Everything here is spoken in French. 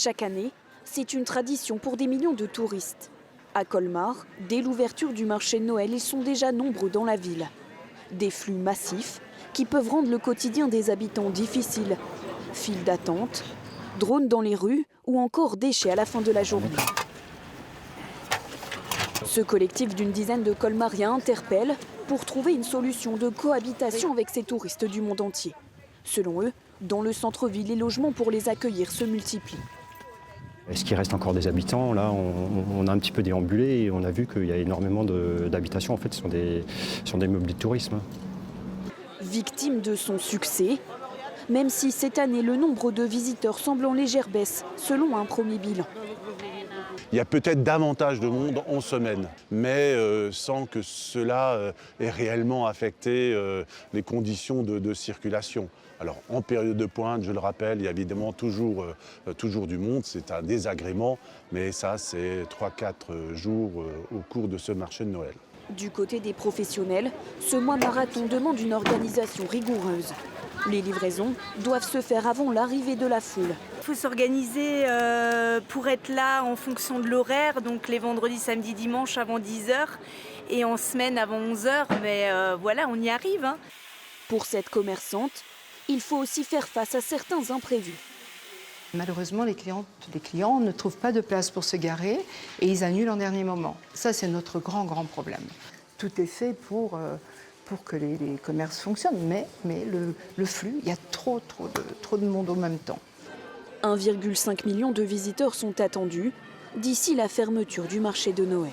Chaque année, c'est une tradition pour des millions de touristes. À Colmar, dès l'ouverture du marché de Noël, ils sont déjà nombreux dans la ville. Des flux massifs qui peuvent rendre le quotidien des habitants difficile. Files d'attente, drones dans les rues ou encore déchets à la fin de la journée. Ce collectif d'une dizaine de Colmariens interpelle pour trouver une solution de cohabitation avec ces touristes du monde entier. Selon eux, dans le centre-ville, les logements pour les accueillir se multiplient. Est-ce qu'il reste encore des habitants? Là, on a un petit peu déambulé et on a vu qu'il y a énormément d'habitations en fait, sur des meubles de tourisme. Victime de son succès, même si cette année le nombre de visiteurs semble en légère baisse, selon un premier bilan. Il y a peut-être davantage de monde en semaine, mais sans que cela ait réellement affecté les conditions de circulation. Alors en période de pointe, je le rappelle, il y a évidemment toujours du monde, c'est un désagrément, mais ça c'est 3-4 jours au cours de ce marché de Noël. Du côté des professionnels, ce mois marathon demande une organisation rigoureuse. Les livraisons doivent se faire avant l'arrivée de la foule. Il faut s'organiser pour être là en fonction de l'horaire, donc les vendredis, samedis, dimanches avant 10h et en semaine avant 11h, mais voilà, on y arrive. Hein. Pour cette commerçante, il faut aussi faire face à certains imprévus. Malheureusement, les clients ne trouvent pas de place pour se garer et ils annulent en dernier moment. Ça, c'est notre grand problème. Tout est fait pour que les commerces fonctionnent, mais le flux, il y a trop de monde au même temps. 1,5 million de visiteurs sont attendus d'ici la fermeture du marché de Noël.